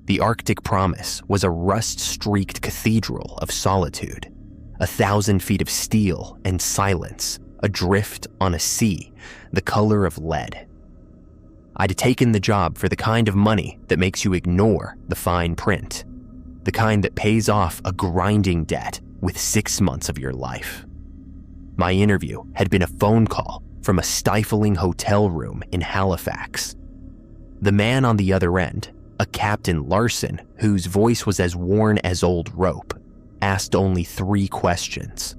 The Arctic Promise was a rust-streaked cathedral of solitude, 1,000 feet of steel and silence, adrift on a sea the color of lead. I'd taken the job for the kind of money that makes you ignore the fine print, the kind that pays off a grinding debt with 6 months of your life. My interview had been a phone call from a stifling hotel room in Halifax. The man on the other end, a Captain Larson whose voice was as worn as old rope, asked only 3 questions.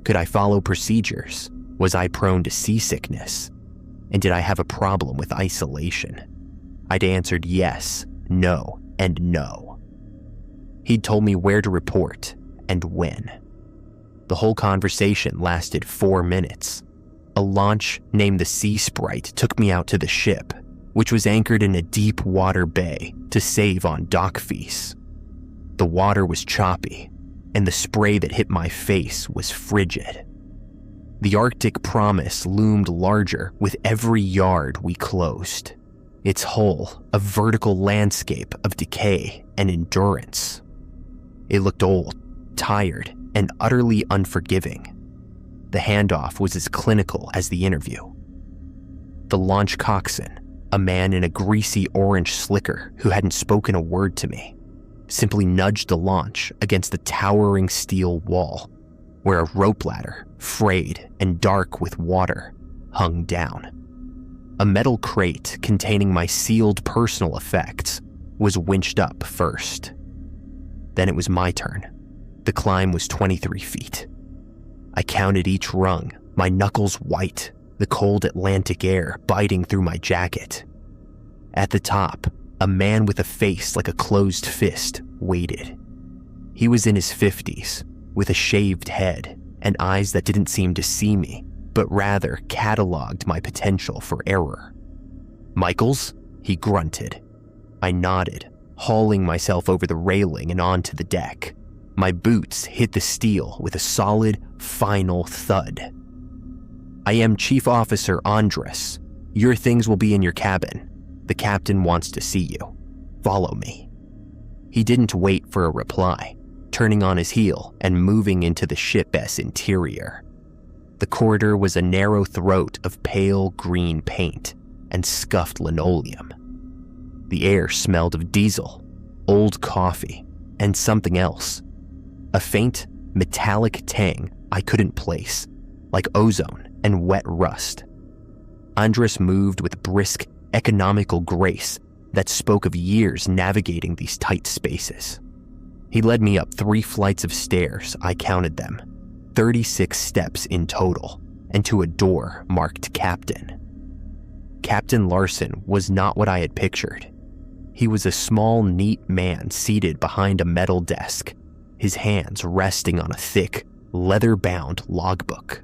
Could I follow procedures? Was I prone to seasickness? And did I have a problem with isolation? I'd answered yes, no, and no. He'd told me where to report and when. The whole conversation lasted 4 minutes. A launch named the Sea Sprite took me out to the ship, which was anchored in a deep water bay to save on dock fees. The water was choppy, and the spray that hit my face was frigid. The Arctic Promise loomed larger with every yard we closed, its hull a vertical landscape of decay and endurance. It looked old, tired, and utterly unforgiving. The handoff was as clinical as the interview. The launch coxswain, a man in a greasy orange slicker who hadn't spoken a word to me, simply nudged the launch against the towering steel wall, where a rope ladder, frayed and dark with water, hung down. A metal crate containing my sealed personal effects was winched up first. Then it was my turn. The climb was 23 feet. I counted each rung, my knuckles white, the cold Atlantic air biting through my jacket. At the top, a man with a face like a closed fist waited. He was in his 50s, with a shaved head and eyes that didn't seem to see me, but rather cataloged my potential for error. "Michaels?" he grunted. I nodded, hauling myself over the railing and onto the deck. My boots hit the steel with a solid, final thud. "I am Chief Officer Andres. Your things will be in your cabin. The captain wants to see you. Follow me." He didn't wait for a reply, turning on his heel and moving into the ship's interior. The corridor was a narrow throat of pale green paint and scuffed linoleum. The air smelled of diesel, old coffee, and something else. A faint, metallic tang I couldn't place, like ozone and wet rust. Andres moved with brisk, economical grace that spoke of years navigating these tight spaces. He led me up 3 flights of stairs, I counted them, 36 steps in total, and to a door marked Captain. Captain Larson was not what I had pictured. He was a small, neat man seated behind a metal desk, his hands resting on a thick, leather-bound logbook.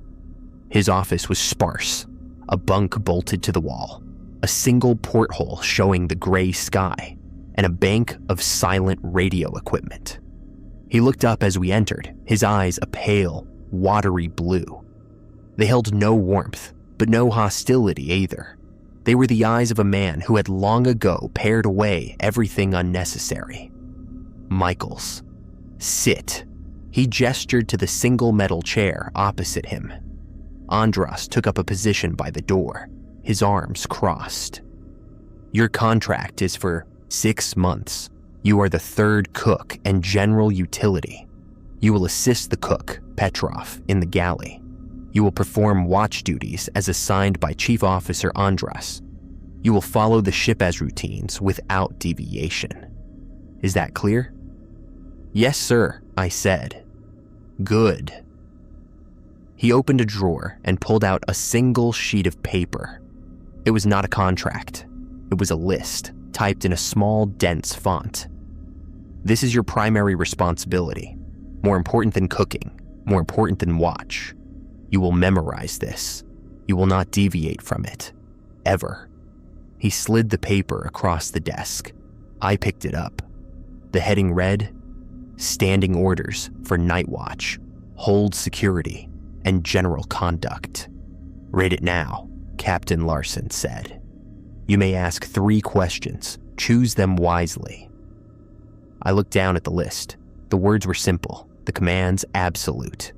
His office was sparse, a bunk bolted to the wall, a single porthole showing the gray sky, and a bank of silent radio equipment. He looked up as we entered, his eyes a pale, watery blue. They held no warmth, but no hostility either. They were the eyes of a man who had long ago pared away everything unnecessary. "Michaels, sit." He gestured to the single metal chair opposite him. Andras took up a position by the door, his arms crossed. "Your contract is for 6 months. You are the 3rd cook and general utility. You will assist the cook, Petrov, in the galley. You will perform watch duties as assigned by Chief Officer Andras. You will follow the ship's routines without deviation. Is that clear?" "Yes, sir," I said. "Good." He opened a drawer and pulled out a single sheet of paper. It was not a contract. It was a list, typed in a small, dense font. "This is your primary responsibility. More important than cooking, more important than watch. You will memorize this. You will not deviate from it. Ever." He slid the paper across the desk. I picked it up. The heading read, "Standing orders for night watch, hold security, and general conduct." "Read it now," Captain Larson said. "You may ask 3 questions. Choose them wisely." I looked down at the list. The words were simple, the commands absolute.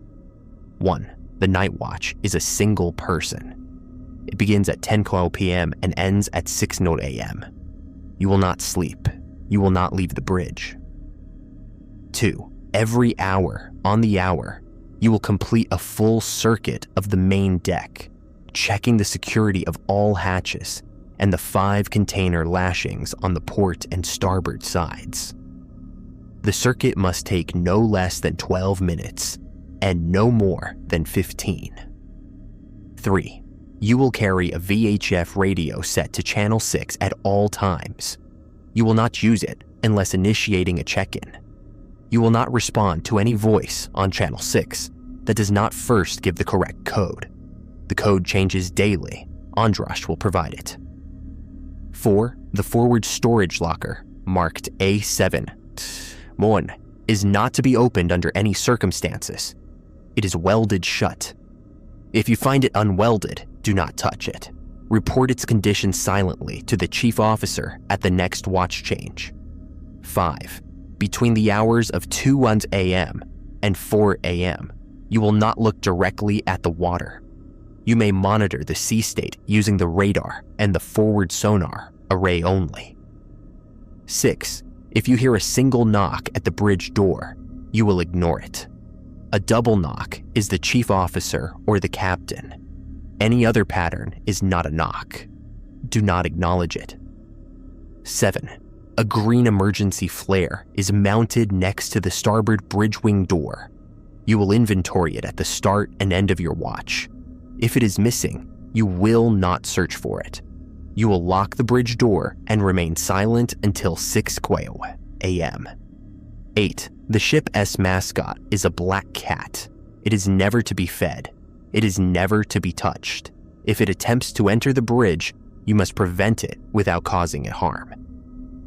1. The night watch is a single person. It begins at 10:12 p.m. and ends at 6:00 a.m. You will not sleep. You will not leave the bridge. 2. Every hour, on the hour, you will complete a full circuit of the main deck, checking the security of all hatches and the 5 container lashings on the port and starboard sides. The circuit must take no less than 12 minutes and no more than 15. 3. You will carry a VHF radio set to channel 6 at all times. You will not use it unless initiating a check-in. You will not respond to any voice on channel 6 that does not first give the correct code. The code changes daily. Andras will provide it. 4. The forward storage locker, marked A7, is not to be opened under any circumstances. It is welded shut. If you find it unwelded, do not touch it. Report its condition silently to the chief officer at the next watch change. 5. Between the hours of 2 a.m. and 4 a.m., you will not look directly at the water. You may monitor the sea state using the radar and the forward sonar array only. 6. If you hear a single knock at the bridge door, you will ignore it. A double knock is the chief officer or the captain. Any other pattern is not a knock. Do not acknowledge it. 7. A green emergency flare is mounted next to the starboard bridge wing door. You will inventory it at the start and end of your watch. If it is missing, you will not search for it. You will lock the bridge door and remain silent until 6:00 a.m. 8. The ship S mascot is a black cat. It is never to be fed. It is never to be touched. If it attempts to enter the bridge, you must prevent it without causing it harm.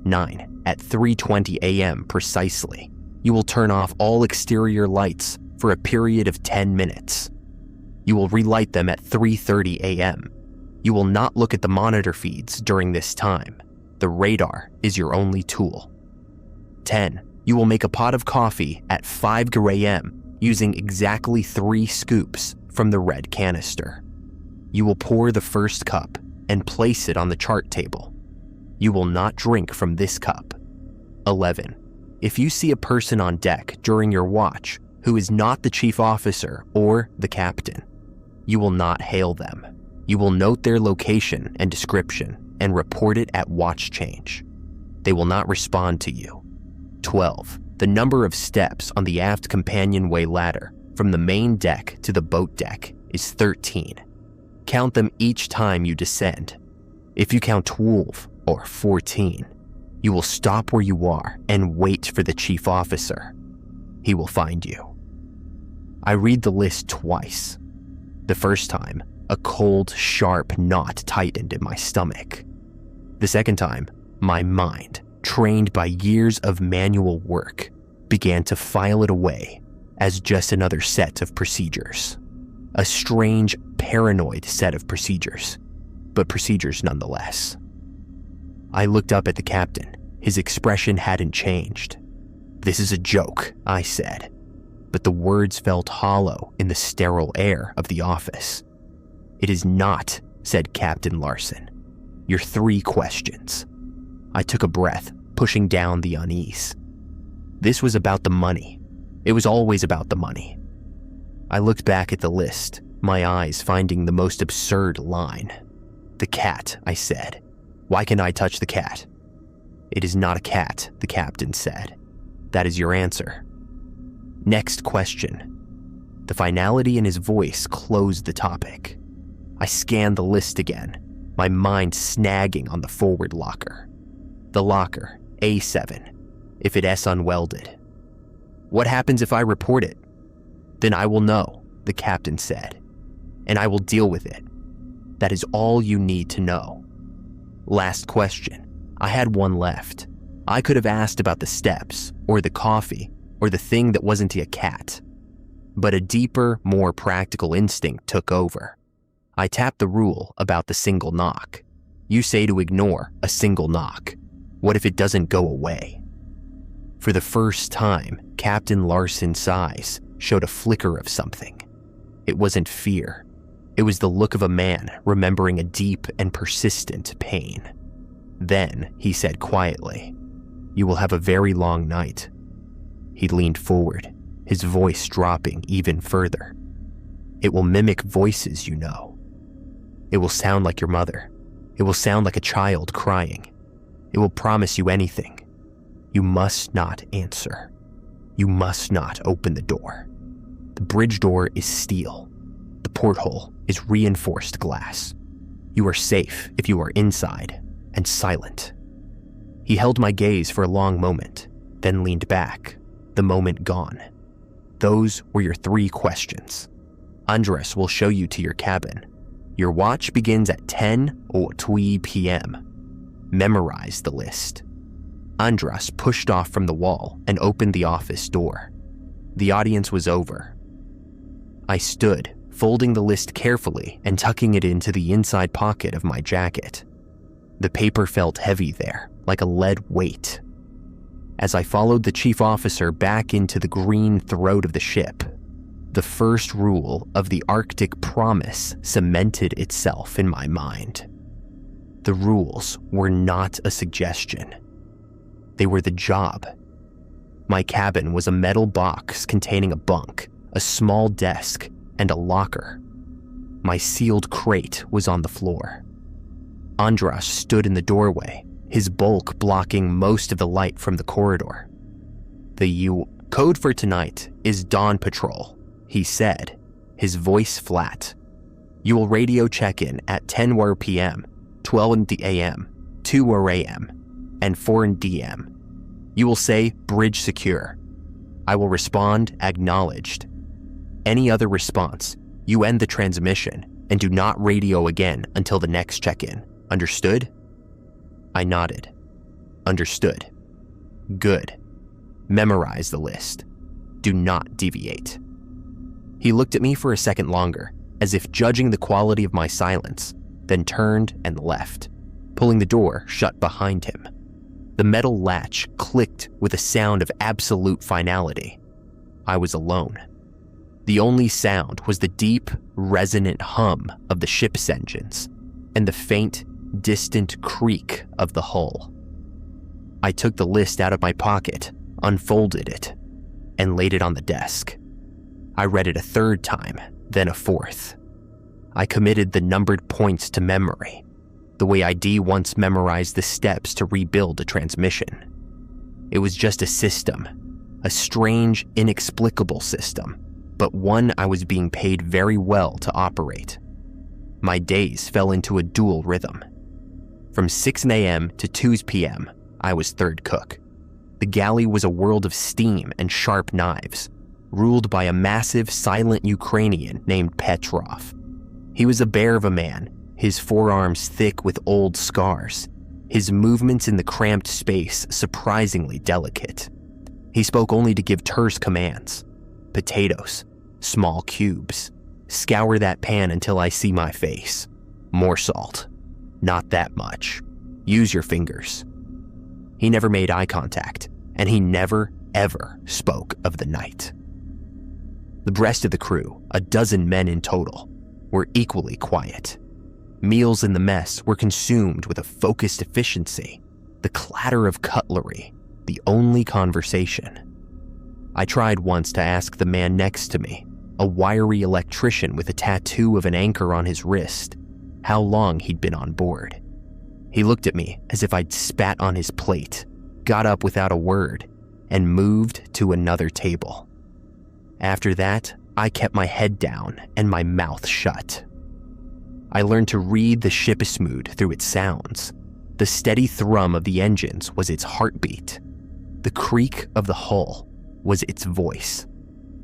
9. At 3:20 a.m. precisely, you will turn off all exterior lights for a period of 10 minutes. You will relight them at 3:30 a.m. You will not look at the monitor feeds during this time. The radar is your only tool. 10. You will make a pot of coffee at 5 a.m. using exactly 3 scoops from the red canister. You will pour the first cup and place it on the chart table. You will not drink from this cup. 11. If you see a person on deck during your watch who is not the chief officer or the captain, you will not hail them. You will note their location and description and report it at watch change. They will not respond to you. 12. The number of steps on the aft companionway ladder from the main deck to the boat deck is 13. Count them each time you descend. If you count 12 or 14, you will stop where you are and wait for the chief officer. He will find you. I read the list twice. The first time, a cold, sharp knot tightened in my stomach. The second time, my mind, trained by years of manual work, began to file it away as just another set of procedures. A strange, paranoid set of procedures, but procedures nonetheless. I looked up at the captain. His expression hadn't changed. "This is a joke," I said, but the words felt hollow in the sterile air of the office. "It is not," said Captain Larson. "Your 3 questions." I took a breath, pushing down the unease. This was about the money. It was always about the money. I looked back at the list, my eyes finding the most absurd line. "The cat," I said. "Why can I touch the cat?" "It is not a cat," the captain said. "That is your answer." "Next question." The finality in his voice closed the topic. I scanned the list again, my mind snagging on the forward locker. The locker, A7, if it is unwelded. "What happens if I report it?" "Then I will know," the captain said, "and I will deal with it. That is all you need to know." Last question. I had one left. I could have asked about the steps, or the coffee, or the thing that wasn't a cat. But a deeper, more practical instinct took over. I tapped the rule about the single knock. You say to ignore a single knock. What if it doesn't go away? For the first time, Captain Larson's eyes showed a flicker of something. It wasn't fear. It was the look of a man remembering a deep and persistent pain. Then he said quietly, "You will have a very long night." He leaned forward, his voice dropping even further. "It will mimic voices you know. It will sound like your mother. It will sound like a child crying. It will promise you anything. You must not answer. You must not open the door. The bridge door is steel. The porthole is reinforced glass. You are safe if you are inside and silent." He held my gaze for a long moment, then leaned back, the moment gone. "Those were your 3 questions. Andres will show you to your cabin. Your watch begins at 10:02 p.m. Memorize the list." Andras pushed off from the wall and opened the office door. The audience was over. I stood, folding the list carefully and tucking it into the inside pocket of my jacket. The paper felt heavy there, like a lead weight. As I followed the chief officer back into the green throat of the ship, the first rule of the Arctic Promise cemented itself in my mind. The rules were not a suggestion. They were the job. My cabin was a metal box containing a bunk, a small desk, and a locker. My sealed crate was on the floor. Andras stood in the doorway, his bulk blocking most of the light from the corridor. "The code for tonight is Dawn Patrol," he said, his voice flat. "You will radio check-in at 10 p.m., 12 a.m., 2 a.m., and 4 d.m. You will say bridge secure. I will respond acknowledged. Any other response, you end the transmission and do not radio again until the next check-in. Understood?" I nodded. "Understood." "Good. Memorize the list. Do not deviate." He looked at me for a second longer, as if judging the quality of my silence, then turned and left, pulling the door shut behind him. The metal latch clicked with a sound of absolute finality. I was alone. The only sound was the deep, resonant hum of the ship's engines and the faint, distant creak of the hull. I took the list out of my pocket, unfolded it, and laid it on the desk. I read it a 3rd time, then a 4th. I committed the numbered points to memory, the way ID once memorized the steps to rebuild a transmission. It was just a system, a strange, inexplicable system, but one I was being paid very well to operate. My days fell into a dual rhythm. From 6 a.m. to 2 p.m., I was 3rd cook. The galley was a world of steam and sharp knives, ruled by a massive, silent Ukrainian named Petrov. He was a bear of a man, his forearms thick with old scars, his movements in the cramped space surprisingly delicate. He spoke only to give terse commands. "Potatoes, small cubes. Scour that pan until I see my face. More salt. Not that much. Use your fingers." He never made eye contact, and he never, ever spoke of the night. The rest of the crew, a dozen men in total, were equally quiet. Meals in the mess were consumed with a focused efficiency, the clatter of cutlery, the only conversation. I tried once to ask the man next to me, a wiry electrician with a tattoo of an anchor on his wrist, how long he'd been on board. He looked at me as if I'd spat on his plate, got up without a word, and moved to another table. After that, I kept my head down and my mouth shut. I learned to read the ship's mood through its sounds. The steady thrum of the engines was its heartbeat. The creak of the hull was its voice.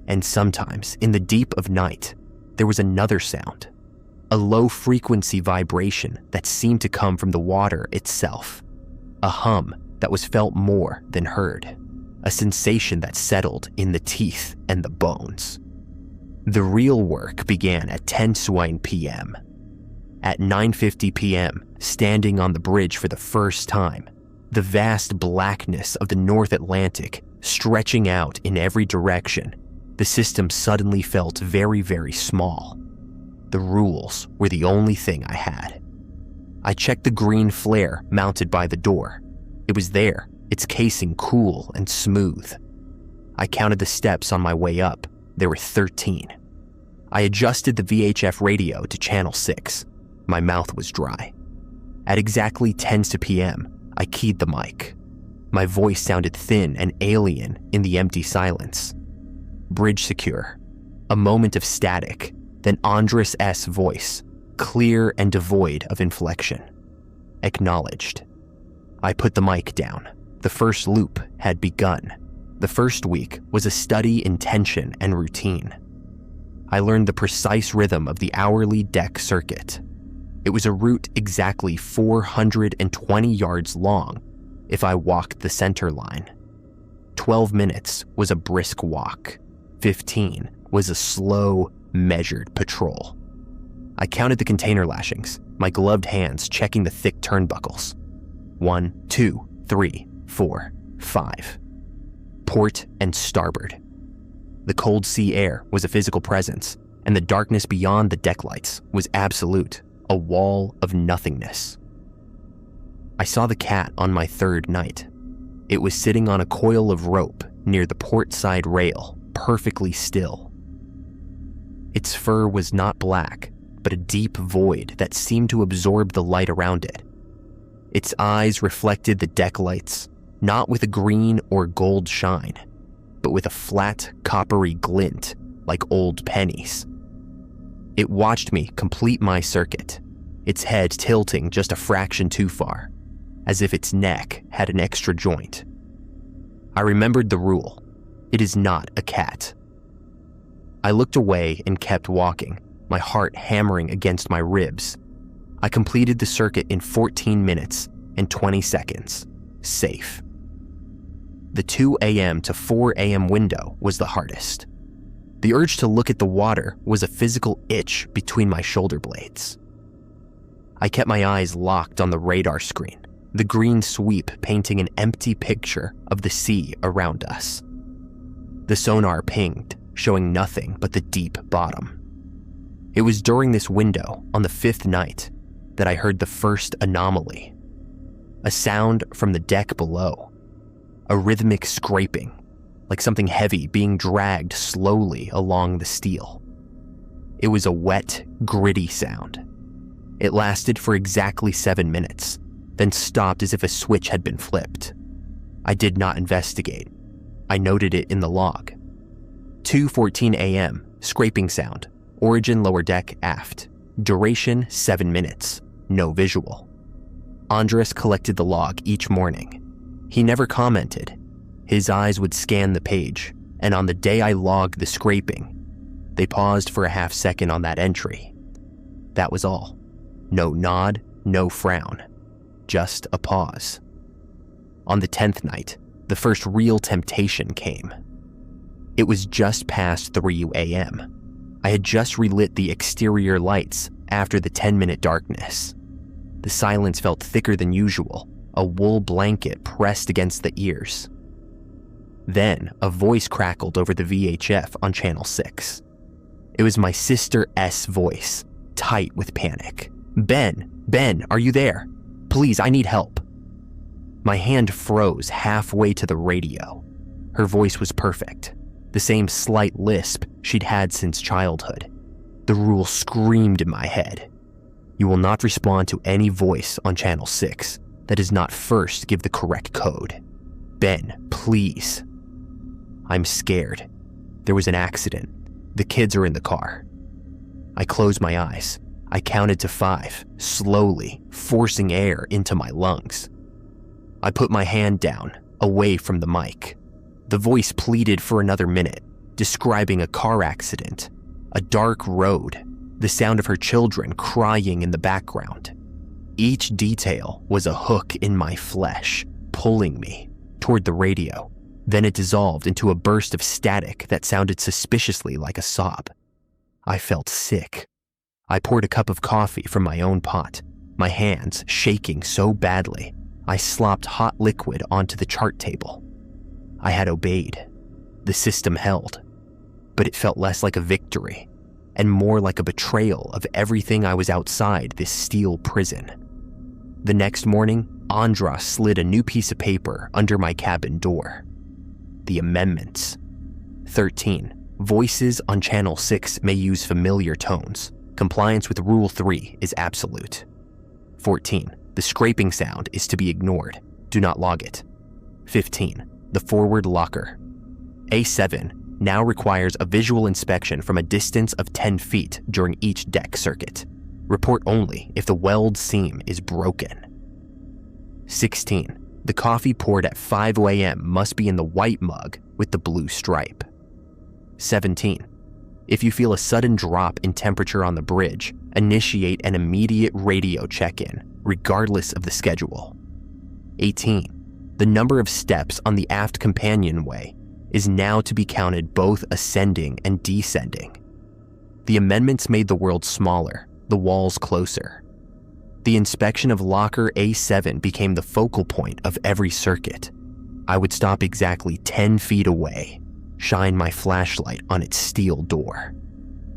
And sometimes, in the deep of night, there was another sound, a low-frequency vibration that seemed to come from the water itself, a hum that was felt more than heard, a sensation that settled in the teeth and the bones. The real work began at 10 p.m. At 9:50 p.m., standing on the bridge for the first time, The vast blackness of the North Atlantic stretching out in every direction, the system suddenly felt very, very small. The rules were the only thing I had. I checked the green flare mounted by the door. It was there, its casing cool and smooth. I counted the steps on my way up. There were 13. I adjusted the VHF radio to channel 6. My mouth was dry. At exactly 10 p.m., I keyed the mic. My voice sounded thin and alien in the empty silence. Bridge secure. A moment of static, then Andres' voice, clear and devoid of inflection. Acknowledged. I put the mic down. The first loop had begun. The first week was a study in tension and routine. I learned the precise rhythm of the hourly deck circuit. It was a route exactly 420 yards long if I walked the center line. 12 minutes was a brisk walk. 15 was a slow, measured patrol. I counted the container lashings, my gloved hands checking the thick turnbuckles. 1, 2, 3, 4, 5. Port and starboard. The cold sea air was a physical presence, and the darkness beyond the deck lights was absolute, a wall of nothingness. I saw the cat on my third night. It was sitting on a coil of rope near the port side rail, perfectly still. Its fur was not black, but a deep void that seemed to absorb the light around it. Its eyes reflected the deck lights, not with a green or gold shine, but with a flat, coppery glint like old pennies. It watched me complete my circuit, its head tilting just a fraction too far, as if its neck had an extra joint. I remembered the rule. It is not a cat. I looked away and kept walking, my heart hammering against my ribs. I completed the circuit in 14 minutes and 20 seconds, safe. The 2 a.m. to 4 a.m. window was the hardest. The urge to look at the water was a physical itch between my shoulder blades. I kept my eyes locked on the radar screen, the green sweep painting an empty picture of the sea around us. The sonar pinged, showing nothing but the deep bottom. It was during this window, on the 5th night, that I heard the first anomaly. A sound from the deck below. A rhythmic scraping, like something heavy being dragged slowly along the steel. It was a wet, gritty sound. It lasted for exactly 7 minutes, then stopped as if a switch had been flipped. I did not investigate. I noted it in the log. 2:14 a.m., scraping sound, origin lower deck aft, duration 7 minutes, no visual. Andres collected the log each morning. He never commented. His eyes would scan the page, and on the day I logged the scraping, they paused for a half second on that entry. That was all. No nod, no frown, just a pause. On the 10th night, the first real temptation came. It was just past 3 a.m. I had just relit the exterior lights after the 10-minute darkness. The silence felt thicker than usual, a wool blanket pressed against the ears. Then a voice crackled over the VHF on channel 6. It was my sister S voice, tight with panic. Ben, are you there? Please, I need help." My hand froze halfway to the radio. Her voice was perfect, the same slight lisp she'd had since childhood. The rule screamed in my head. You will not respond to any voice on channel 6 that does not first give the correct code. Ben, please. I'm scared. There was an accident. The kids are in the car. I closed my eyes. I counted to 5, slowly, forcing air into my lungs. I put my hand down, away from the mic. The voice pleaded for another minute, describing a car accident, a dark road, the sound of her children crying in the background. Each detail was a hook in my flesh, pulling me toward the radio. Then it dissolved into a burst of static that sounded suspiciously like a sob. I felt sick. I poured a cup of coffee from my own pot, my hands shaking so badly I slopped hot liquid onto the chart table. I had obeyed. The system held. But it felt less like a victory and more like a betrayal of everything I was outside this steel prison. The next morning, Andras slid a new piece of paper under my cabin door. The amendments. 13. Voices on Channel 6 may use familiar tones. Compliance with Rule 3 is absolute. 14. The scraping sound is to be ignored. Do not log it. 15. The forward locker. A7 now requires a visual inspection from a distance of 10 feet during each deck circuit. Report only if the weld seam is broken. 16. The coffee poured at 5 a.m. must be in the white mug with the blue stripe. 17. If you feel a sudden drop in temperature on the bridge, initiate an immediate radio check-in, regardless of the schedule. 18. The number of steps on the aft companionway is now to be counted both ascending and descending. The amendments made the world smaller, the walls closer. The inspection of locker A7 became the focal point of every circuit. I would stop exactly 10 feet away, shine my flashlight on its steel door.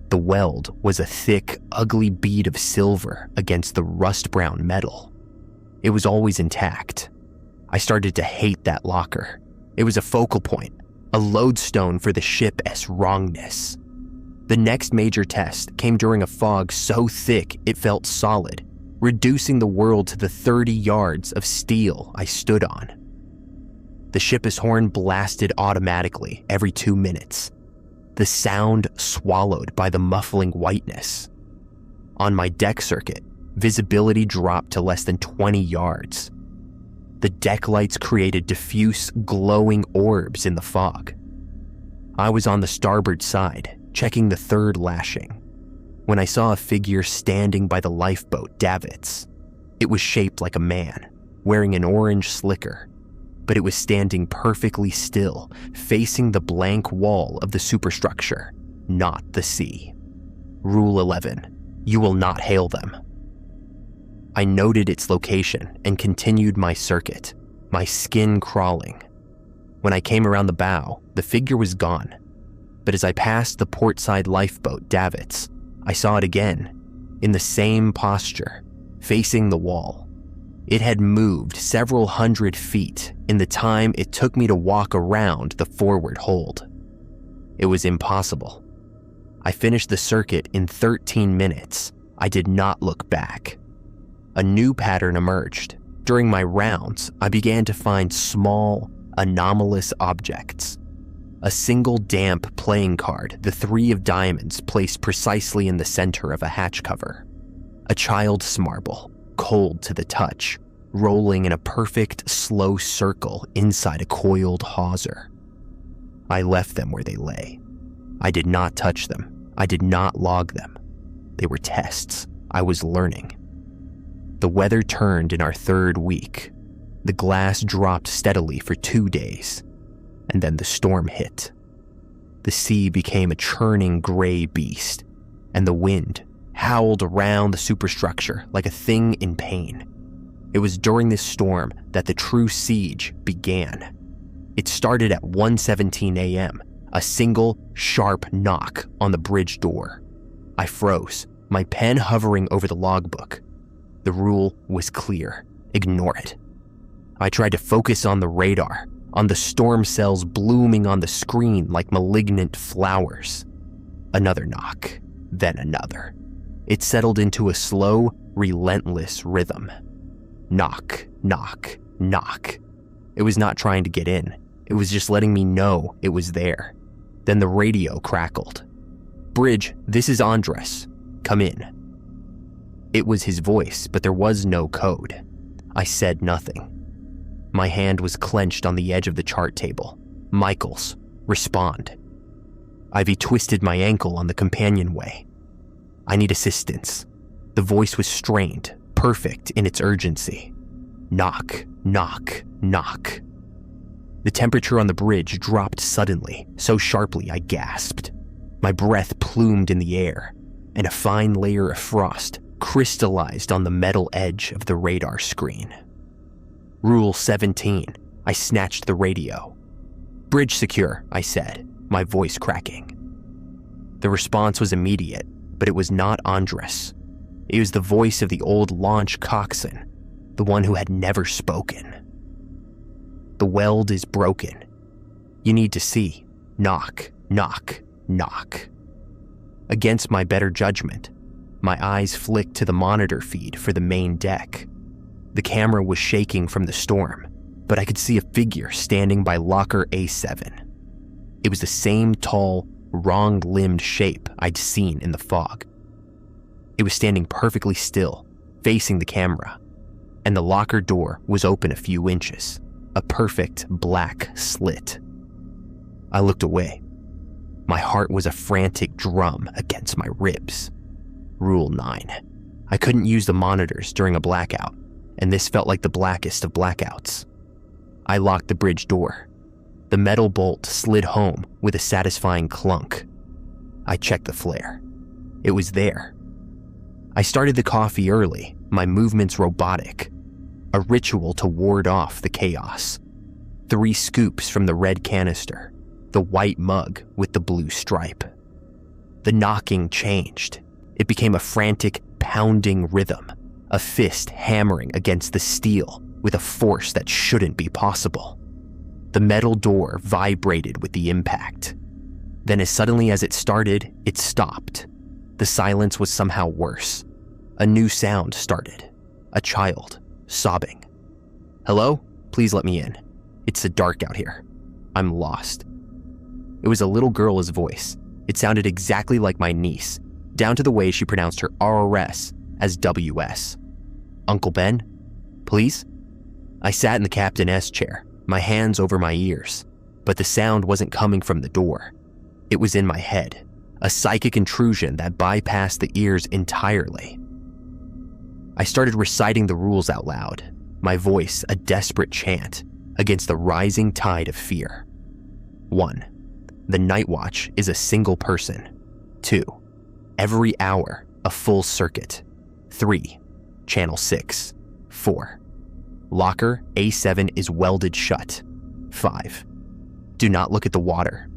The weld was a thick, ugly bead of silver against the rust-brown metal. It was always intact. I started to hate that locker. It was a focal point, a lodestone for the ship's wrongness. The next major test came during a fog so thick it felt solid, reducing the world to the 30 yards of steel I stood on. The ship's horn blasted automatically every 2 minutes, the sound swallowed by the muffling whiteness. On my deck circuit, visibility dropped to less than 20 yards. The deck lights created diffuse, glowing orbs in the fog. I was on the starboard side, checking the third lashing, when I saw a figure standing by the lifeboat davits. It was shaped like a man, wearing an orange slicker, but it was standing perfectly still, facing the blank wall of the superstructure, not the sea. Rule 11. You will not hail them. I noted its location and continued my circuit, my skin crawling. When I came around the bow, the figure was gone. But as I passed the portside lifeboat davits, I saw it again, in the same posture, facing the wall. It had moved several hundred feet in the time it took me to walk around the forward hold. It was impossible. I finished the circuit in 13 minutes. I did not look back. A new pattern emerged. During my rounds, I began to find small, anomalous objects. A single damp playing card, the 3 of diamonds placed precisely in the center of a hatch cover. A child's marble, cold to the touch, rolling in a perfect, slow circle inside a coiled hawser. I left them where they lay. I did not touch them. I did not log them. They were tests. I was learning. The weather turned in our 3rd week. The glass dropped steadily for 2 days, and then the storm hit. The sea became a churning gray beast, and the wind howled around the superstructure like a thing in pain. It was during this storm that the true siege began. It started at 1:17 a.m., a single, sharp knock on the bridge door. I froze, my pen hovering over the logbook. The rule was clear. Ignore it. I tried to focus on the radar, on the storm cells blooming on the screen like malignant flowers. Another knock, then another. It settled into a slow, relentless rhythm. Knock, knock, knock. It was not trying to get in. It was just letting me know it was there. Then the radio crackled. "Bridge, this is Andres. Come in." It was his voice, but there was no code. I said nothing. My hand was clenched on the edge of the chart table. Michael's, respond. Ivy twisted my ankle on the companionway. I need assistance. The voice was strained, perfect in its urgency. Knock, knock, knock. The temperature on the bridge dropped suddenly, so sharply I gasped. My breath plumed in the air, and a fine layer of frost crystallized on the metal edge of the radar screen. Rule 17. I snatched the radio. "Bridge secure," I said, my voice cracking. The response was immediate, but it was not Andres. It was the voice of the old launch coxswain, the one who had never spoken. "The weld is broken. You need to see. Knock, knock, knock." Against my better judgment, my eyes flicked to the monitor feed for the main deck. The camera was shaking from the storm, but I could see a figure standing by locker A7. It was the same tall, wrong-limbed shape I'd seen in the fog. It was standing perfectly still, facing the camera, and the locker door was open a few inches, a perfect black slit. I looked away. My heart was a frantic drum against my ribs. Rule 9. I couldn't use the monitors during a blackout, and this felt like the blackest of blackouts. I locked the bridge door. The metal bolt slid home with a satisfying clunk. I checked the flare. It was there. I started the coffee early, my movements robotic, a ritual to ward off the chaos. 3 scoops from the red canister, the white mug with the blue stripe. The knocking changed. It became a frantic, pounding rhythm, a fist hammering against the steel with a force that shouldn't be possible. The metal door vibrated with the impact. Then as suddenly as it started, it stopped. The silence was somehow worse. A new sound started. A child, sobbing. "Hello? Please let me in. It's so dark out here. I'm lost." It was a little girl's voice. It sounded exactly like my niece, down to the way she pronounced her RRS as WS. "Uncle Ben? Please?" I sat in the Captain S chair, my hands over my ears, but the sound wasn't coming from the door. It was in my head, a psychic intrusion that bypassed the ears entirely. I started reciting the rules out loud, my voice a desperate chant against the rising tide of fear. 1. The night watch is a single person. 2. Every hour, a full circuit. 3. Channel 6. 4. Locker A7 is welded shut. 5. Do not look at the water.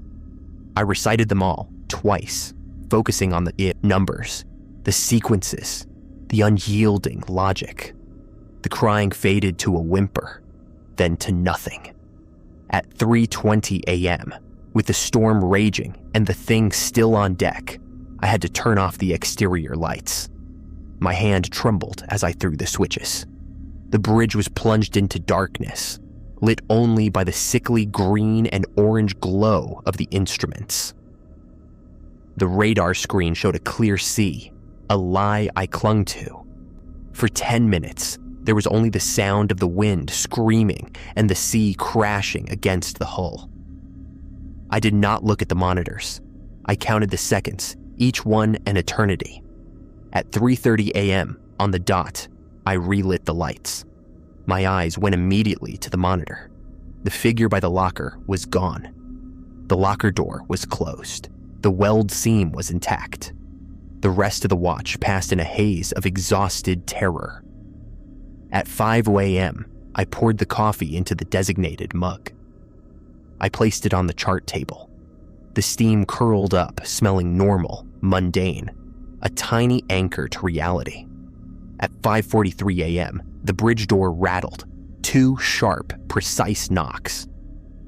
I recited them all, twice, focusing on the numbers, the sequences, the unyielding logic. The crying faded to a whimper, then to nothing. At 3:20 a.m., with the storm raging and the thing still on deck, I had to turn off the exterior lights. My hand trembled as I threw the switches. The bridge was plunged into darkness, lit only by the sickly green and orange glow of the instruments. The radar screen showed a clear sea, a lie I clung to. For 10 minutes, there was only the sound of the wind screaming and the sea crashing against the hull. I did not look at the monitors. I counted the seconds, each one an eternity. At 3:30 a.m., on the dot, I relit the lights. My eyes went immediately to the monitor. The figure by the locker was gone. The locker door was closed. The weld seam was intact. The rest of the watch passed in a haze of exhausted terror. At 5 a.m., I poured the coffee into the designated mug. I placed it on the chart table. The steam curled up, smelling normal, mundane, a tiny anchor to reality. At 5:43 a.m., the bridge door rattled, 2 sharp, precise knocks.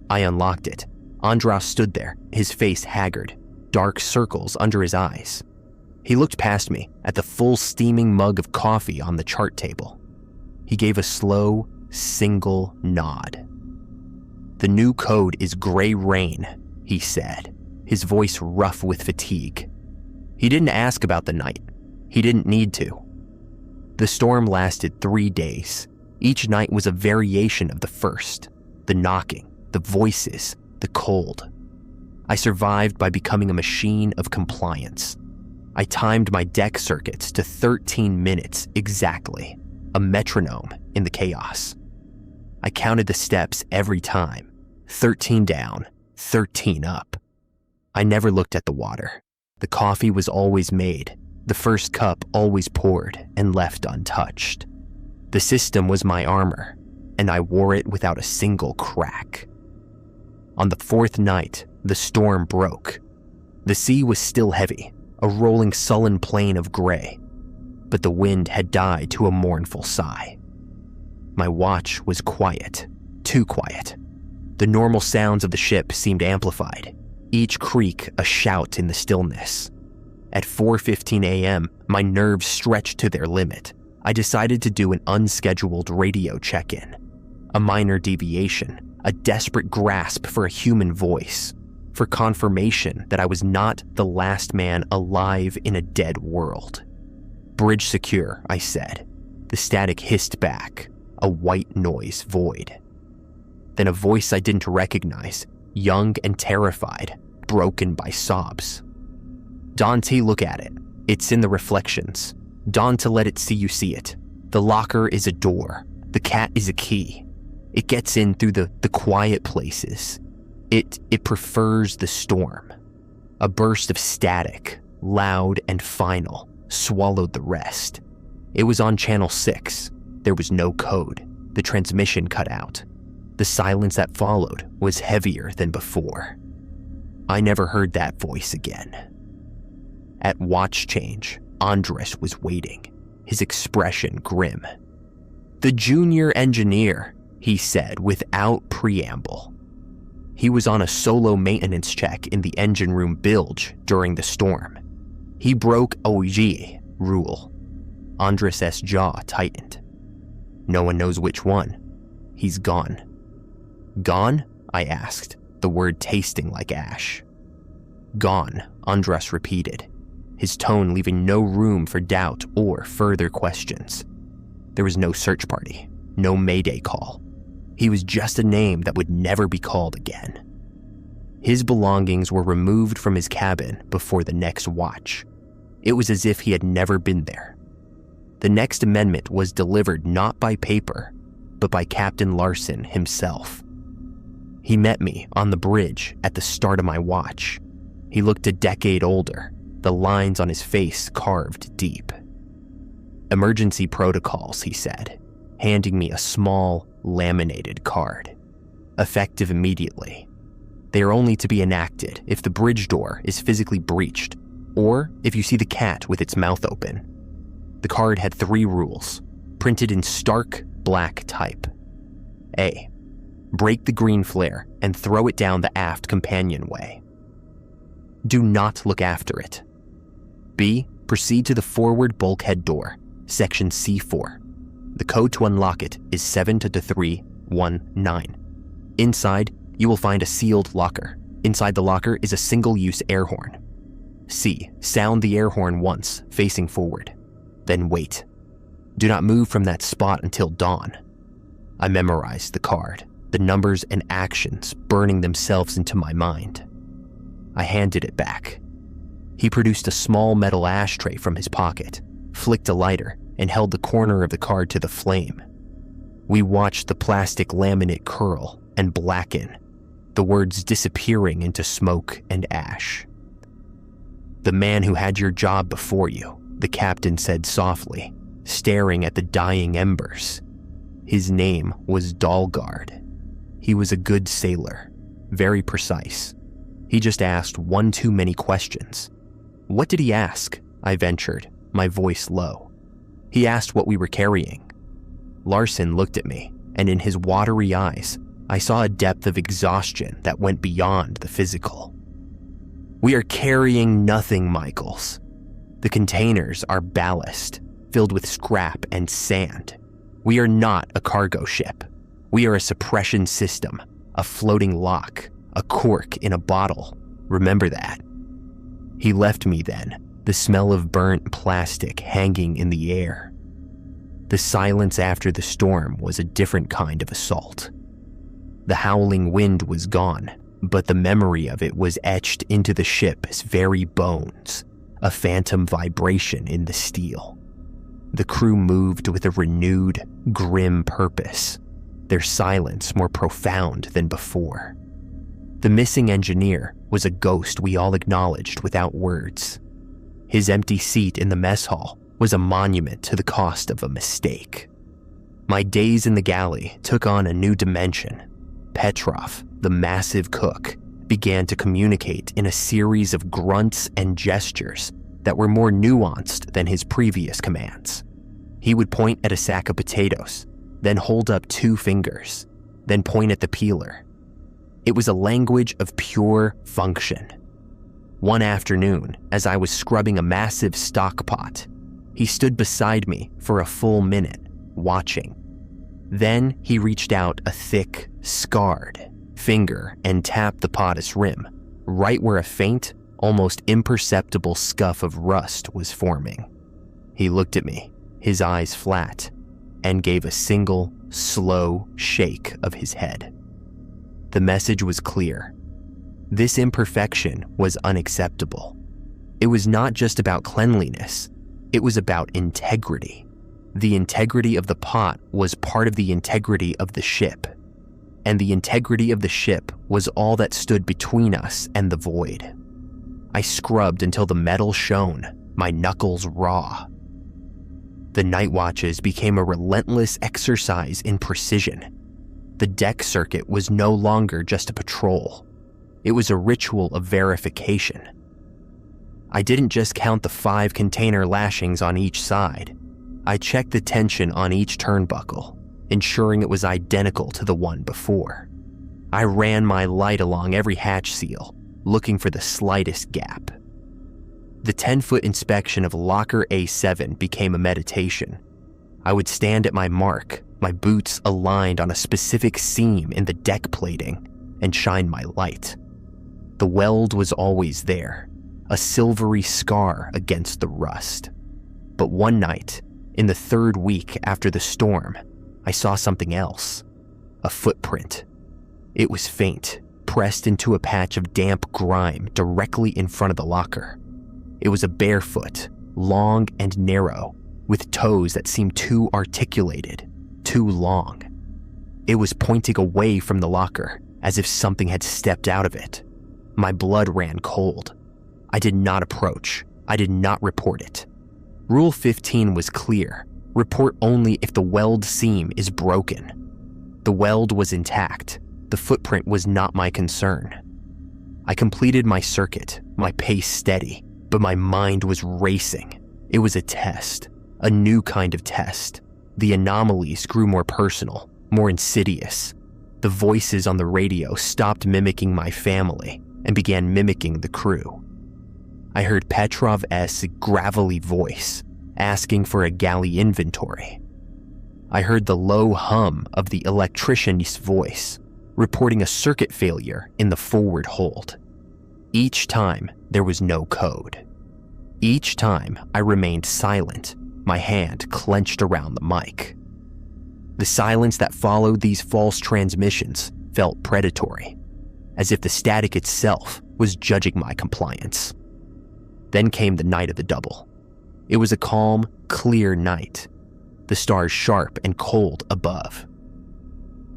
I unlocked it. Andras stood there, his face haggard, dark circles under his eyes. He looked past me at the full steaming mug of coffee on the chart table. He gave a slow, single nod. "The new code is gray rain," he said, his voice rough with fatigue. He didn't ask about the night. He didn't need to. The storm lasted 3 days. Each night was a variation of the first. The knocking, the voices, the cold. I survived by becoming a machine of compliance. I timed my deck circuits to 13 minutes exactly, a metronome in the chaos. I counted the steps every time, 13 down, 13 up. I never looked at the water. The coffee was always made, the first cup always poured and left untouched. The system was my armor, and I wore it without a single crack. On the fourth night, the storm broke. The sea was still heavy, a rolling sullen plain of gray, but the wind had died to a mournful sigh. My watch was quiet, too quiet. The normal sounds of the ship seemed amplified, each creak a shout in the stillness. At 4:15 a.m., my nerves stretched to their limit. I decided to do an unscheduled radio check-in. A minor deviation, a desperate grasp for a human voice, for confirmation that I was not the last man alive in a dead world. "Bridge secure," I said. The static hissed back, a white noise void. Then a voice I didn't recognize, young and terrified, broken by sobs. "Don T, look at it. It's in the reflections. Don to let it see you see it. The locker is a door. The cat is a key. It gets in through the quiet places. It prefers the storm." A burst of static, loud and final, swallowed the rest. It was on channel 6. There was no code. The transmission cut out. The silence that followed was heavier than before. I never heard that voice again. At watch change, Andres was waiting, his expression grim. "The junior engineer," he said without preamble. He was on a solo maintenance check in the engine room bilge during the storm. He broke OG rule. Andres' jaw tightened. "No one knows which one. He's gone." "Gone?" I asked, the word tasting like ash. "Gone," Andres repeated, his tone leaving no room for doubt or further questions. There was no search party, no mayday call. He was just a name that would never be called again. His belongings were removed from his cabin before the next watch. It was as if he had never been there. The next amendment was delivered not by paper, but by Captain Larson himself. He met me on the bridge at the start of my watch. He looked a decade older, the lines on his face carved deep. "Emergency protocols," he said, handing me a small, laminated card. "Effective immediately. They are only to be enacted if the bridge door is physically breached, or if you see the cat with its mouth open." The card had 3 rules, printed in stark black type. A. Break the green flare and throw it down the aft companionway. Do not look after it. B. Proceed to the forward bulkhead door, section C4. The code to unlock it is 72319. Inside, you will find a sealed locker. Inside the locker is a single-use air horn. C. Sound the air horn once, facing forward. Then wait. Do not move from that spot until dawn. I memorized the card, the numbers and actions burning themselves into my mind. I handed it back. He produced a small metal ashtray from his pocket, flicked a lighter, and held the corner of the card to the flame. We watched the plastic laminate curl and blacken, the words disappearing into smoke and ash. "The man who had your job before you," the captain said softly, staring at the dying embers. His name was Dalgard. He was a good sailor, very precise. He just asked one too many questions. "What did he ask?" I ventured, my voice low. "He asked what we were carrying." Larson looked at me, and in his watery eyes, I saw a depth of exhaustion that went beyond the physical. "We are carrying nothing, Michaels. The containers are ballast, filled with scrap and sand. We are not a cargo ship. We are a suppression system, a floating lock, a cork in a bottle. Remember that." He left me then, the smell of burnt plastic hanging in the air. The silence after the storm was a different kind of assault. The howling wind was gone, but the memory of it was etched into the ship's very bones, a phantom vibration in the steel. The crew moved with a renewed, grim purpose, their silence more profound than before. The missing engineer was a ghost we all acknowledged without words. His empty seat in the mess hall was a monument to the cost of a mistake. My days in the galley took on a new dimension. Petrov, the massive cook, began to communicate in a series of grunts and gestures that were more nuanced than his previous commands. He would point at a sack of potatoes, then hold up 2 fingers, then point at the peeler. It was a language of pure function. One afternoon, as I was scrubbing a massive stock pot, he stood beside me for a full minute, watching. Then he reached out a thick, scarred finger and tapped the pot's rim, right where a faint, almost imperceptible scuff of rust was forming. He looked at me, his eyes flat, and gave a single, slow shake of his head. The message was clear. This imperfection was unacceptable. It was not just about cleanliness, it was about integrity. The integrity of the pot was part of the integrity of the ship, and the integrity of the ship was all that stood between us and the void. I scrubbed until the metal shone, my knuckles raw. The night watches became a relentless exercise in precision. The deck circuit was no longer just a patrol. It was a ritual of verification. I didn't just count the 5 container lashings on each side. I checked the tension on each turnbuckle, ensuring it was identical to the one before. I ran my light along every hatch seal, looking for the slightest gap. The 10-foot inspection of locker A7 became a meditation. I would stand at my mark, my boots aligned on a specific seam in the deck plating, and shine my light. The weld was always there, a silvery scar against the rust. But one night, in the 3rd week after the storm, I saw something else. A footprint. It was faint, pressed into a patch of damp grime directly in front of the locker. It was a barefoot, long and narrow, with toes that seemed too articulated, too long. It was pointing away from the locker, as if something had stepped out of it. My blood ran cold. I did not approach. I did not report it. Rule 15 was clear. Report only if the weld seam is broken. The weld was intact. The footprint was not my concern. I completed my circuit, my pace steady, but my mind was racing. It was a test, a new kind of test. The anomalies grew more personal, more insidious. The voices on the radio stopped mimicking my family and began mimicking the crew. I heard Petrov's gravelly voice asking for a galley inventory. I heard the low hum of the electrician's voice reporting a circuit failure in the forward hold. Each time, there was no code. Each time, I remained silent, my hand clenched around the mic. The silence that followed these false transmissions felt predatory, as if the static itself was judging my compliance. Then came the night of the double. It was a calm, clear night, the stars sharp and cold above.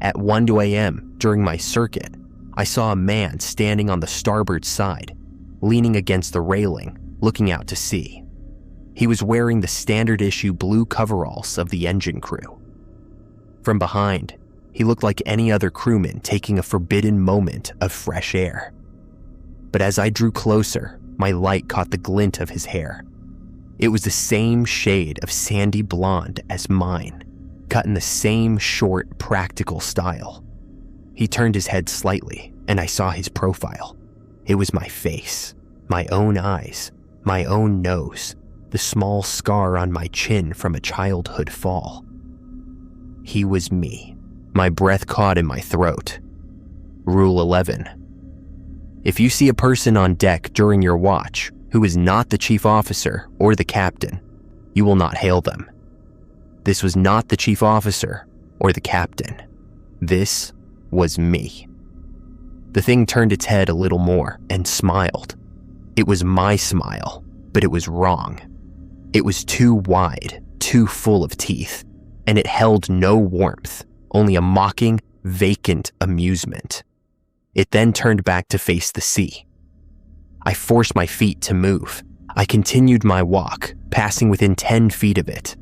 At 1 a.m. during my circuit, I saw a man standing on the starboard side, leaning against the railing, looking out to sea. He was wearing the standard issue blue coveralls of the engine crew. From behind, he looked like any other crewman taking a forbidden moment of fresh air. But as I drew closer, my light caught the glint of his hair. It was the same shade of sandy blonde as mine, cut in the same short, practical style. He turned his head slightly, and I saw his profile. It was my face, my own eyes, my own nose, the small scar on my chin from a childhood fall. He was me, my breath caught in my throat. Rule 11. If you see a person on deck during your watch who is not the chief officer or the captain, you will not hail them. This was not the chief officer or the captain. This was me. The thing turned its head a little more and smiled. It was my smile, but it was wrong. It was too wide, too full of teeth, and it held no warmth, only a mocking, vacant amusement. It then turned back to face the sea. I forced my feet to move. I continued my walk, passing within 10 feet of it.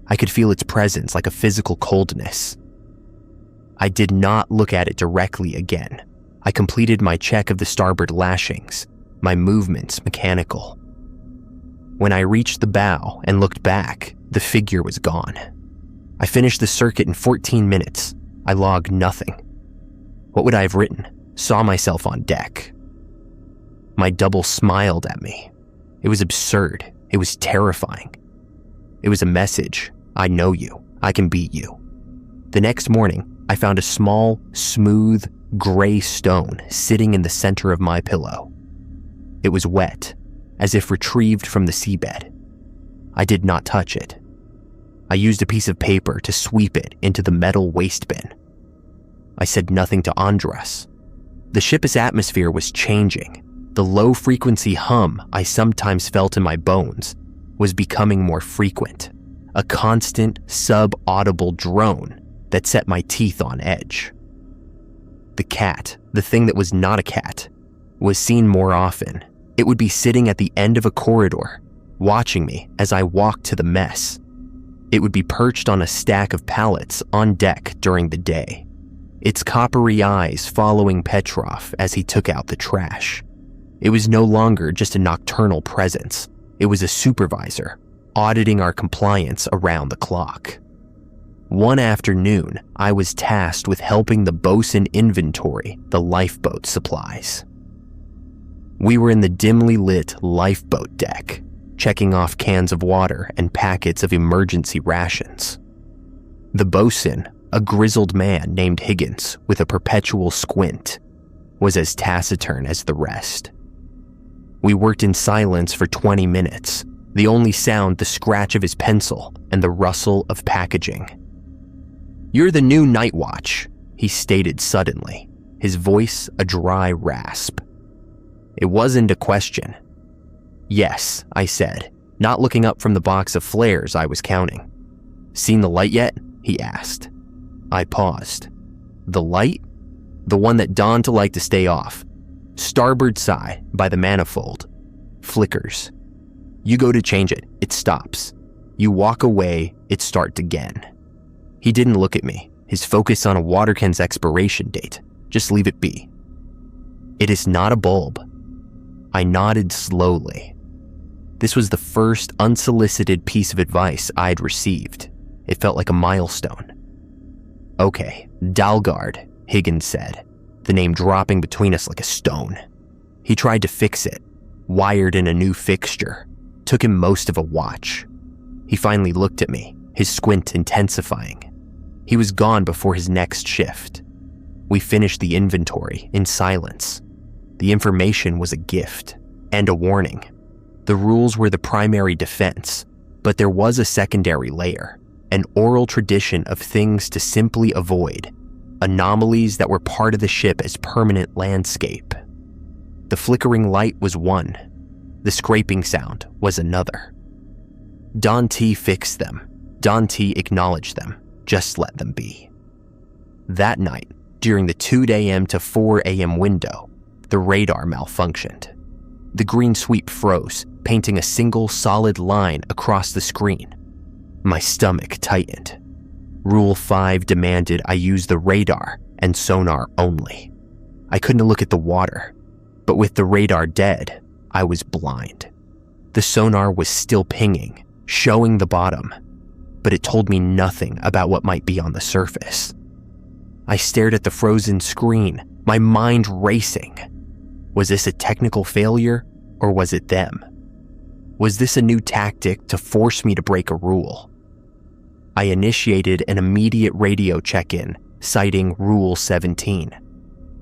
I could feel its presence like a physical coldness. I did not look at it directly again. I completed my check of the starboard lashings, my movements mechanical. When I reached the bow and looked back, the figure was gone. I finished the circuit in 14 minutes. I logged nothing. What would I have written? Saw myself on deck. My double smiled at me. It was absurd. It was terrifying. It was a message. I know you. I can beat you. The next morning, I found a small, smooth, gray stone sitting in the center of my pillow. It was wet, as if retrieved from the seabed. I did not touch it. I used a piece of paper to sweep it into the metal waste bin. I said nothing to Andras. The ship's atmosphere was changing. The low-frequency hum I sometimes felt in my bones was becoming more frequent, a constant, sub-audible drone that set my teeth on edge. The cat, the thing that was not a cat, was seen more often. It would be sitting at the end of a corridor, watching me as I walked to the mess. It would be perched on a stack of pallets on deck during the day, its coppery eyes following Petrov as he took out the trash. It was no longer just a nocturnal presence. It was a supervisor, auditing our compliance around the clock. One afternoon, I was tasked with helping the bosun inventory the lifeboat supplies. We were in the dimly lit lifeboat deck, checking off cans of water and packets of emergency rations. The bosun, a grizzled man named Higgins with a perpetual squint, was as taciturn as the rest. We worked in silence for 20 minutes, the only sound the scratch of his pencil and the rustle of packaging. "You're the new night watch," he stated suddenly, his voice a dry rasp. It wasn't a question. "Yes," I said, not looking up from the box of flares I was counting. "Seen the light yet?" he asked. I paused. "The light?" "The one that dawned to like to stay off. Starboard side by the manifold. Flickers. You go to change it, it stops. You walk away, it starts again." He didn't look at me, his focus on a water can's expiration date. "Just leave it be." "It is not a bulb." I nodded slowly. This was the first unsolicited piece of advice I'd received. It felt like a milestone. "Okay, Dalgard," Higgins said, the name dropping between us like a stone. He tried to fix it, wired in a new fixture. Took him most of a watch. He finally looked at me, his squint intensifying. He was gone before his next shift. We finished the inventory in silence. The information was a gift and a warning. The rules were the primary defense, but there was a secondary layer, an oral tradition of things to simply avoid, anomalies that were part of the ship as permanent landscape. The flickering light was one. The scraping sound was another. Dante fixed them. Dante acknowledged them. Just let them be. That night, during the 2 a.m. to 4 a.m. window, the radar malfunctioned. The green sweep froze, painting a single solid line across the screen. My stomach tightened. Rule 5 demanded I use the radar and sonar only. I couldn't look at the water, but with the radar dead, I was blind. The sonar was still pinging, showing the bottom, but it told me nothing about what might be on the surface. I stared at the frozen screen, my mind racing. Was this a technical failure, or was it them? Was this a new tactic to force me to break a rule? I initiated an immediate radio check-in, citing Rule 17.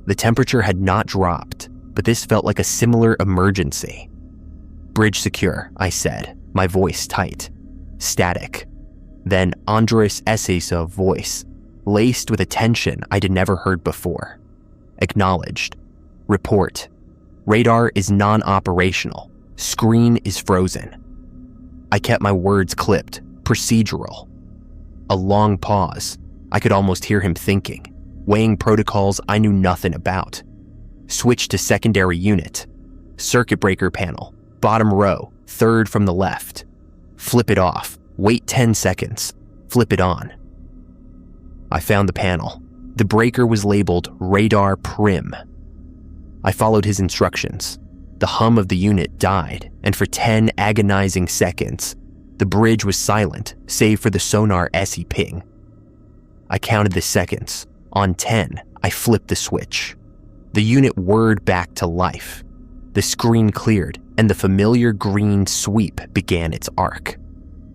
The temperature had not dropped, but this felt like a similar emergency. "Bridge secure," I said, my voice tight. Static. Then Andres Esse's voice, laced with a tension I'd never heard before. Acknowledged. "Report. Radar is non-operational. Screen is frozen." I kept my words clipped, procedural. A long pause. I could almost hear him thinking, weighing protocols I knew nothing about. Switch to secondary unit. Circuit breaker panel. Bottom row, third from the left. Flip it off. Wait 10 seconds. Flip it on. I found the panel. The breaker was labeled Radar Prim. I followed his instructions. The hum of the unit died, and for 10 agonizing seconds, the bridge was silent, save for the sonar SE ping. I counted the seconds. On 10, I flipped the switch. The unit whirred back to life. The screen cleared, and the familiar green sweep began its arc.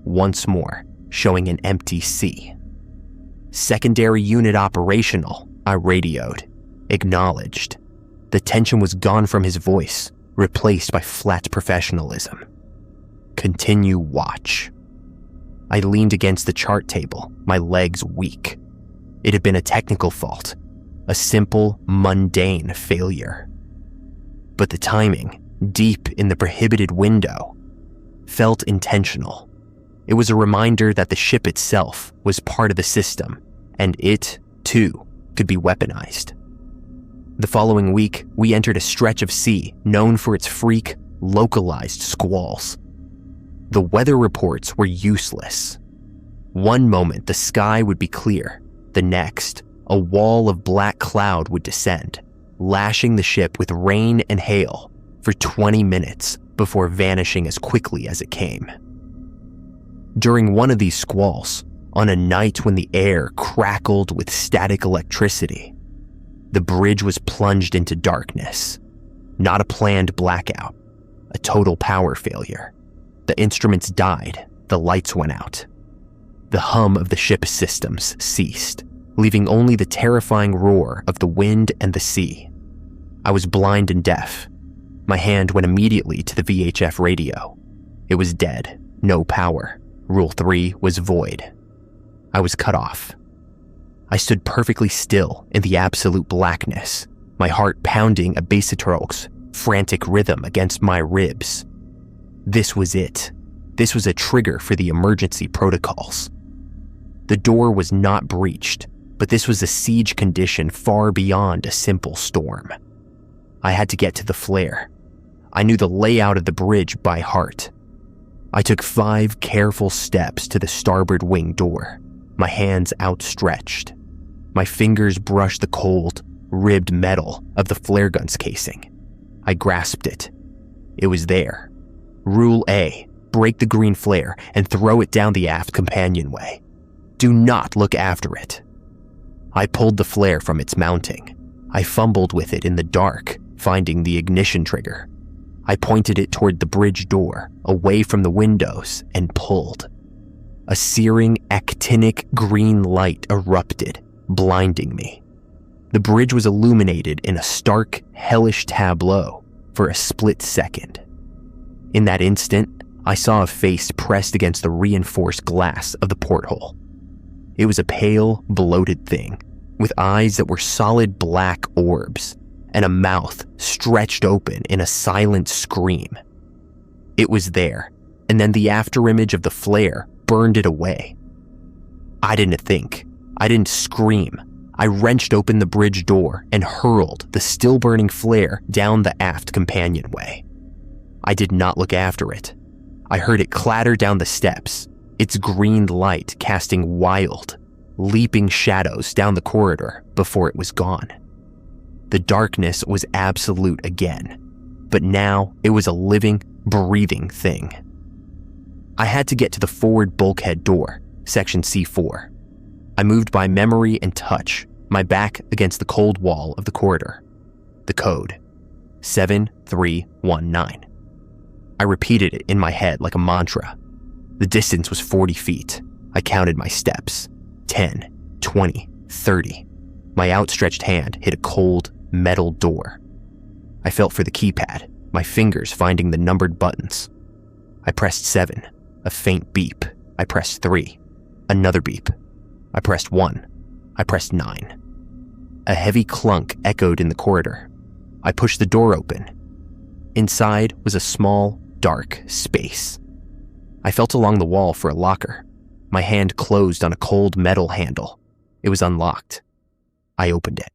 Once more, showing an empty sea. Secondary unit operational, I radioed. Acknowledged. The tension was gone from his voice, replaced by flat professionalism. Continue watch. I leaned against the chart table, my legs weak. It had been a technical fault, a simple, mundane failure. But the timing, deep in the prohibited window, felt intentional. It was a reminder that the ship itself was part of the system, and it, too, could be weaponized. The following week, we entered a stretch of sea known for its freak, localized squalls. The weather reports were useless. One moment, the sky would be clear. The next, a wall of black cloud would descend, lashing the ship with rain and hail for 20 minutes before vanishing as quickly as it came. During one of these squalls, on a night when the air crackled with static electricity, the bridge was plunged into darkness. Not a planned blackout, a total power failure. The instruments died, the lights went out. The hum of the ship's systems ceased, leaving only the terrifying roar of the wind and the sea. I was blind and deaf. My hand went immediately to the VHF radio. It was dead, no power. Rule 3 was void. I was cut off. I stood perfectly still in the absolute blackness, my heart pounding a bassstrokes frantic rhythm against my ribs. This was it. This was a trigger for the emergency protocols. The door was not breached, but this was a siege condition far beyond a simple storm. I had to get to the flare. I knew the layout of the bridge by heart. I took 5 careful steps to the starboard wing door, my hands outstretched. My fingers brushed the cold, ribbed metal of the flare gun's casing. I grasped it. It was there. Rule A, break the green flare and throw it down the aft companionway. Do not look after it. I pulled the flare from its mounting. I fumbled with it in the dark, finding the ignition trigger. I pointed it toward the bridge door, away from the windows, and pulled. A searing, actinic green light erupted, blinding me. The bridge was illuminated in a stark, hellish tableau for a split second. In that instant, I saw a face pressed against the reinforced glass of the porthole. It was a pale, bloated thing, with eyes that were solid black orbs, and a mouth stretched open in a silent scream. It was there, and then the afterimage of the flare burned it away. I didn't think. I didn't scream. I wrenched open the bridge door and hurled the still-burning flare down the aft companionway. I did not look after it. I heard it clatter down the steps, its green light casting wild, leaping shadows down the corridor before it was gone. The darkness was absolute again, but now it was a living, breathing thing. I had to get to the forward bulkhead door, section C4. I moved by memory and touch, my back against the cold wall of the corridor. The code, 7319. I repeated it in my head like a mantra. The distance was 40 feet. I counted my steps. 10, 20, 30. My outstretched hand hit a cold, metal door. I felt for the keypad, my fingers finding the numbered buttons. I pressed 7, a faint beep. I pressed 3, another beep. I pressed 1. I pressed 9. A heavy clunk echoed in the corridor. I pushed the door open. Inside was a small, dark space. I felt along the wall for a locker. My hand closed on a cold metal handle. It was unlocked. I opened it.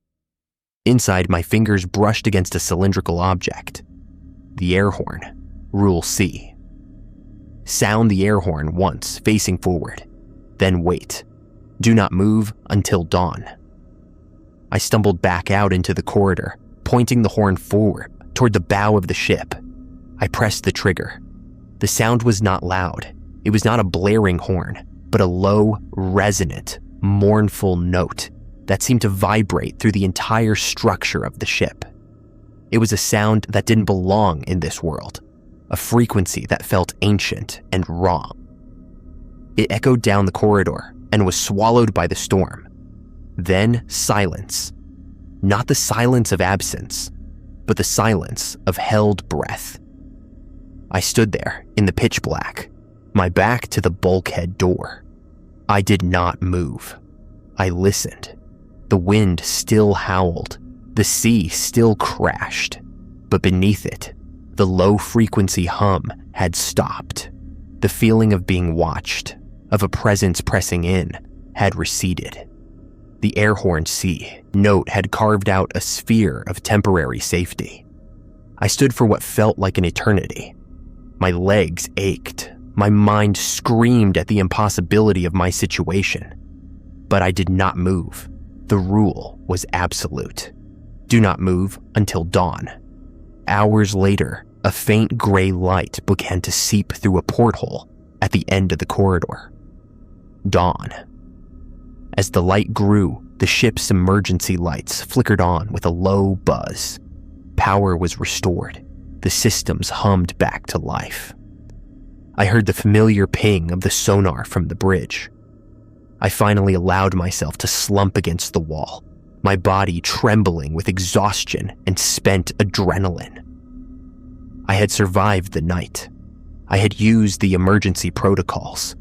Inside, my fingers brushed against a cylindrical object. The air horn, Rule C. Sound the air horn once, facing forward. Then wait. Do not move until dawn. I stumbled back out into the corridor, pointing the horn forward toward the bow of the ship. I pressed the trigger. The sound was not loud. It was not a blaring horn, but a low, resonant, mournful note that seemed to vibrate through the entire structure of the ship. It was a sound that didn't belong in this world, a frequency that felt ancient and wrong. It echoed down the corridor and was swallowed by the storm. Then silence. Not the silence of absence, but the silence of held breath. I stood there in the pitch black, my back to the bulkhead door. I did not move. I listened. The wind still howled. The sea still crashed. But beneath it, the low-frequency hum had stopped. The feeling of being watched, of a presence pressing in, had receded. The air horn C note had carved out a sphere of temporary safety. I stood for what felt like an eternity. My legs ached. My mind screamed at the impossibility of my situation. But I did not move. The rule was absolute. Do not move until dawn. Hours later, a faint gray light began to seep through a porthole at the end of the corridor. Dawn. As the light grew, the ship's emergency lights flickered on with a low buzz. Power was restored. The systems hummed back to life. I heard the familiar ping of the sonar from the bridge. I finally allowed myself to slump against the wall, my body trembling with exhaustion and spent adrenaline. I had survived the night. I had used the emergency protocols.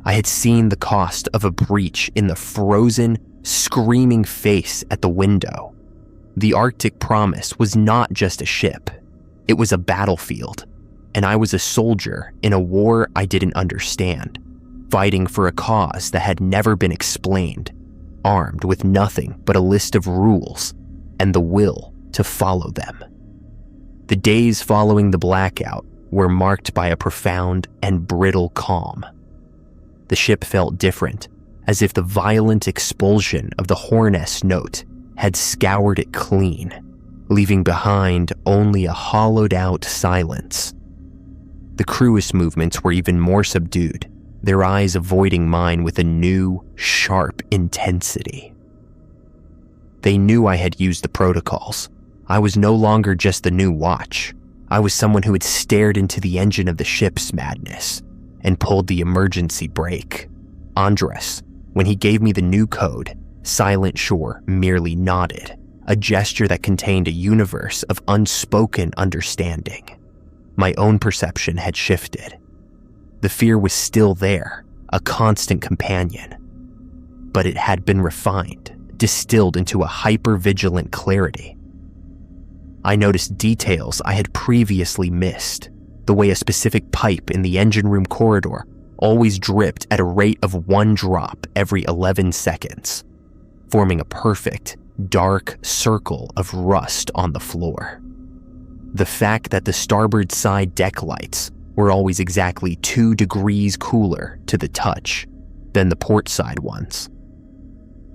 I had seen the cost of a breach in the frozen, screaming face at the window. The Arctic Promise was not just a ship. It was a battlefield, and I was a soldier in a war I didn't understand, fighting for a cause that had never been explained, armed with nothing but a list of rules and the will to follow them. The days following the blackout were marked by a profound and brittle calm. The ship felt different, as if the violent expulsion of the Horn-S note had scoured it clean, leaving behind only a hollowed-out silence. The crew's movements were even more subdued, their eyes avoiding mine with a new, sharp intensity. They knew I had used the protocols. I was no longer just the new watch. I was someone who had stared into the engine of the ship's madness and pulled the emergency brake. Andres, when he gave me the new code, Silent Shore merely nodded, a gesture that contained a universe of unspoken understanding. My own perception had shifted. The fear was still there, a constant companion. But it had been refined, distilled into a hyper-vigilant clarity. I noticed details I had previously missed, the way a specific pipe in the engine room corridor always dripped at a rate of 1 drop every 11 seconds, forming a perfect, dark circle of rust on the floor. The fact that the starboard side deck lights were always exactly 2 degrees cooler to the touch than the port side ones.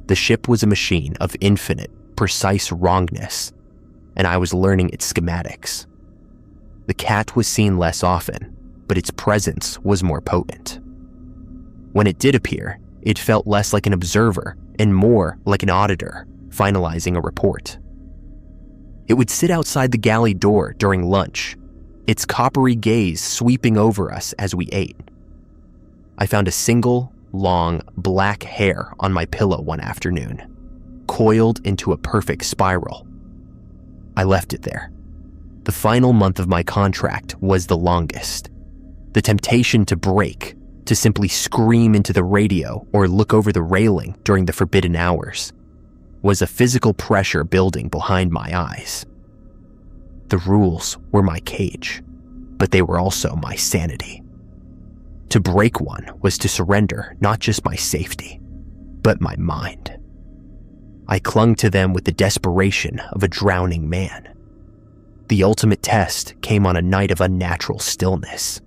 The ship was a machine of infinite, precise wrongness, and I was learning its schematics. The cat was seen less often, but its presence was more potent. When it did appear, it felt less like an observer and more like an auditor, finalizing a report. It would sit outside the galley door during lunch, its coppery gaze sweeping over us as we ate. I found a single, long, black hair on my pillow one afternoon, coiled into a perfect spiral. I left it there. The final month of my contract was the longest. The temptation to break, to simply scream into the radio or look over the railing during the forbidden hours, was a physical pressure building behind my eyes. The rules were my cage, but they were also my sanity. To break one was to surrender not just my safety, but my mind. I clung to them with the desperation of a drowning man. The ultimate test came on a night of unnatural stillness.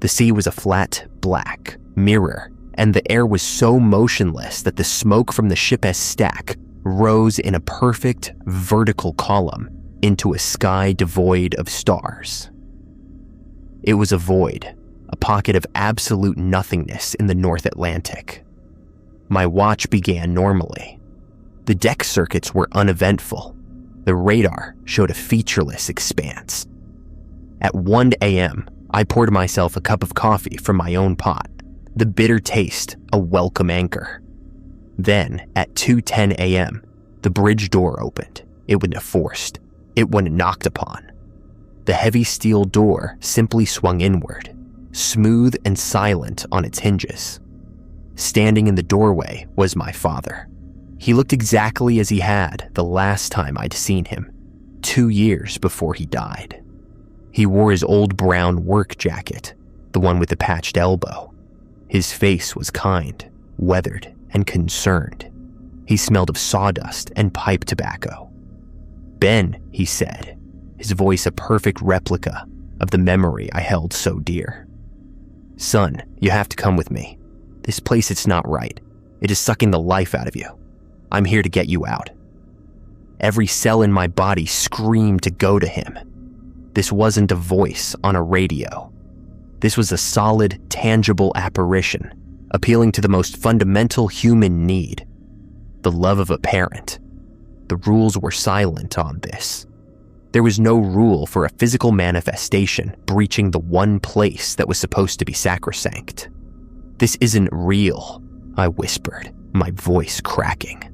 The sea was a flat, black mirror, and the air was so motionless that the smoke from the ship's stack rose in a perfect vertical column into a sky devoid of stars. It was a void, a pocket of absolute nothingness in the North Atlantic. My watch began normally. The deck circuits were uneventful. The radar showed a featureless expanse. At 1 a.m., I poured myself a cup of coffee from my own pot, the bitter taste a welcome anchor. Then, at 2:10 a.m., the bridge door opened. It wasn't forced. It wasn't knocked upon. The heavy steel door simply swung inward, smooth and silent on its hinges. Standing in the doorway was my father. He looked exactly as he had the last time I'd seen him, 2 years before he died. He wore his old brown work jacket, the one with the patched elbow. His face was kind, weathered, and concerned. He smelled of sawdust and pipe tobacco. "Ben," he said, his voice a perfect replica of the memory I held so dear. "Son, you have to come with me. This place, it's not right. It is sucking the life out of you. I'm here to get you out." Every cell in my body screamed to go to him. This wasn't a voice on a radio. This was a solid, tangible apparition, appealing to the most fundamental human need, the love of a parent. The rules were silent on this. There was no rule for a physical manifestation breaching the one place that was supposed to be sacrosanct. "This isn't real," I whispered, my voice cracking.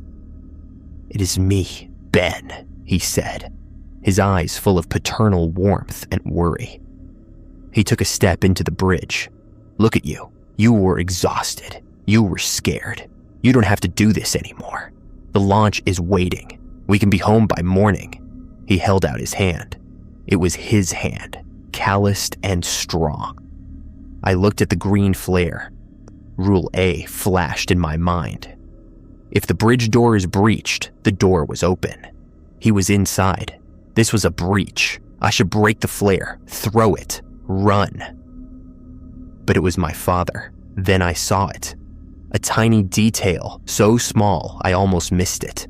"It is me, Ben," he said, his eyes full of paternal warmth and worry. He took a step into the bridge. "Look at you. You were exhausted. You were scared. You don't have to do this anymore. The launch is waiting. We can be home by morning." He held out his hand. It was his hand, calloused and strong. I looked at the green flare. Rule A flashed in my mind. If the bridge door is breached, the door was open. He was inside. This was a breach. I should break the flare, throw it, run. But it was my father. Then I saw it. A tiny detail, so small I almost missed it.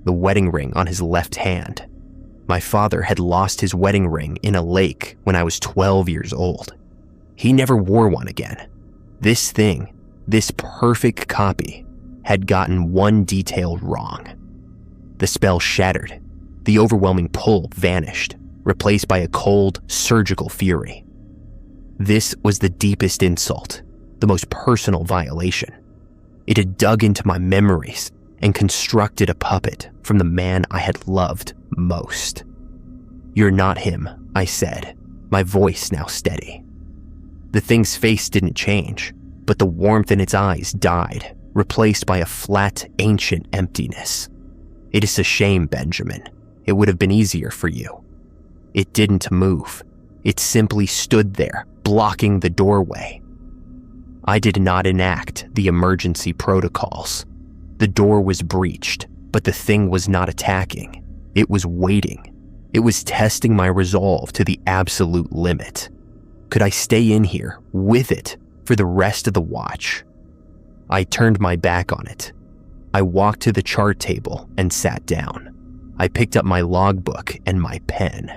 The wedding ring on his left hand. My father had lost his wedding ring in a lake when I was 12 years old. He never wore one again. This thing, this perfect copy, had gotten one detail wrong. The spell shattered. The overwhelming pull vanished, replaced by a cold, surgical fury. This was the deepest insult, the most personal violation. It had dug into my memories and constructed a puppet from the man I had loved most. "You're not him," I said, my voice now steady. The thing's face didn't change, but the warmth in its eyes died, replaced by a flat, ancient emptiness. "It is a shame, Benjamin. It would have been easier for you." It didn't move. It simply stood there, blocking the doorway. I did not enact the emergency protocols. The door was breached, but the thing was not attacking. It was waiting. It was testing my resolve to the absolute limit. Could I stay in here with it for the rest of the watch? I turned my back on it. I walked to the chart table and sat down. I picked up my logbook and my pen.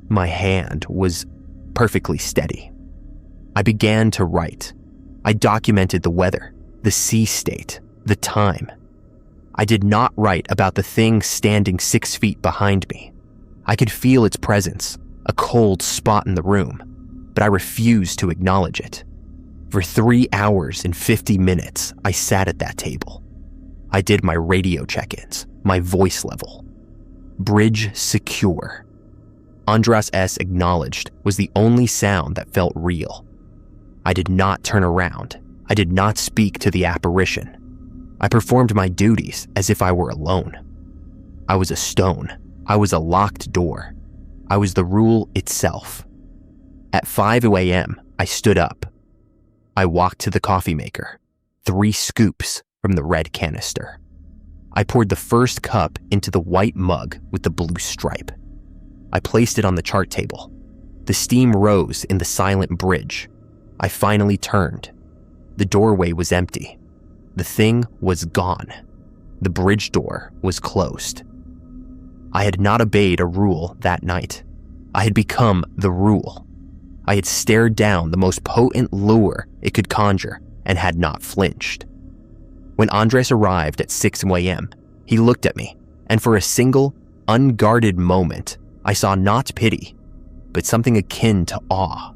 My hand was perfectly steady. I began to write. I documented the weather, the sea state, the time. I did not write about the thing standing 6 feet behind me. I could feel its presence, a cold spot in the room, but I refused to acknowledge it. For 3 hours and 50 minutes, I sat at that table. I did my radio check-ins, my voice level. Bridge secure. Andras S. acknowledged was the only sound that felt real. I did not turn around. I did not speak to the apparition. I performed my duties as if I were alone. I was a stone. I was a locked door. I was the rule itself. At 5 a.m., I stood up. I walked to the coffee maker, 3 scoops from the red canister. I poured the first cup into the white mug with the blue stripe. I placed it on the chart table. The steam rose in the silent bridge. I finally turned. The doorway was empty. The thing was gone. The bridge door was closed. I had not obeyed a rule that night. I had become the rule. I had stared down the most potent lure it could conjure and had not flinched. When Andres arrived at 6 a.m., he looked at me, and for a single, unguarded moment, I saw not pity, but something akin to awe.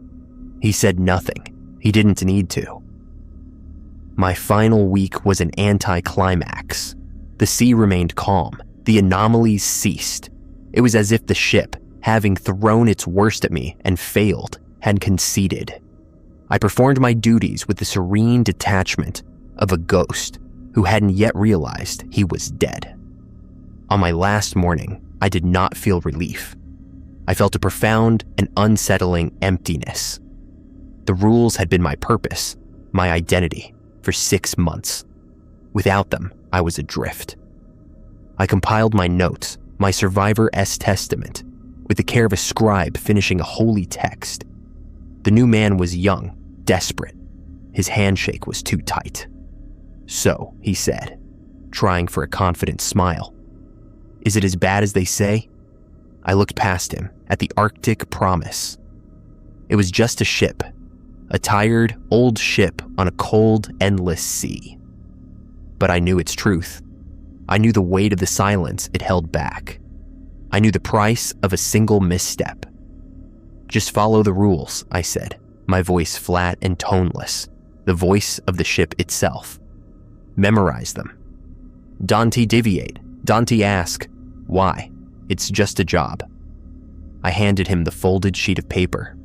He said nothing. He didn't need to. My final week was an anticlimax. The sea remained calm. The anomalies ceased. It was as if the ship, having thrown its worst at me and failed, had conceded. I performed my duties with the serene detachment of a ghost who hadn't yet realized he was dead. On my last morning, I did not feel relief. I felt a profound and unsettling emptiness. The rules had been my purpose, my identity, for 6 months. Without them, I was adrift. I compiled my notes, my survivor-esque testament, with the care of a scribe finishing a holy text. The new man was young, desperate. His handshake was too tight. "So," he said, trying for a confident smile, "is it as bad as they say?" I looked past him at the Arctic Promise. It was just a ship, a tired, old ship on a cold, endless sea. But I knew its truth. I knew the weight of the silence it held back. I knew the price of a single misstep. "Just follow the rules," I said, my voice flat and toneless, the voice of the ship itself. "Memorize them. Don't deviate. Don't ask. Why? It's just a job." I handed him the folded sheet of paper.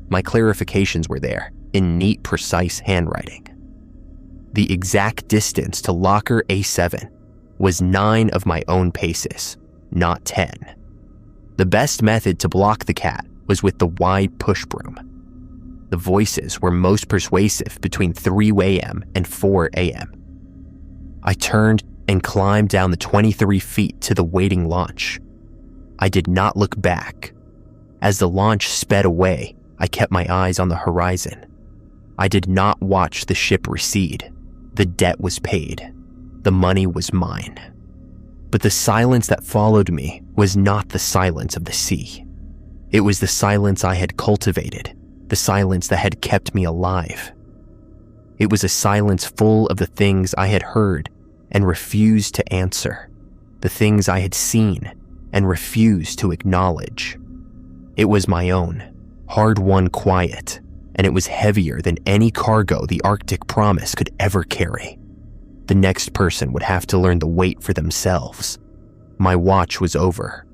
My clarifications were there, in neat, precise handwriting. The exact distance to locker A7 was 9 of my own paces, not 10. The best method to block the cat was with the wide push broom. The voices were most persuasive between 3 a.m. and 4 a.m. I turned and climbed down the 23 feet to the waiting launch. I did not look back. As the launch sped away, I kept my eyes on the horizon. I did not watch the ship recede. The debt was paid. The money was mine. But the silence that followed me was not the silence of the sea. It was the silence I had cultivated, the silence that had kept me alive. It was a silence full of the things I had heard and refused to answer, the things I had seen and refused to acknowledge. It was my own, hard-won quiet, and it was heavier than any cargo the Arctic Promise could ever carry. The next person would have to learn the weight for themselves. My watch was over.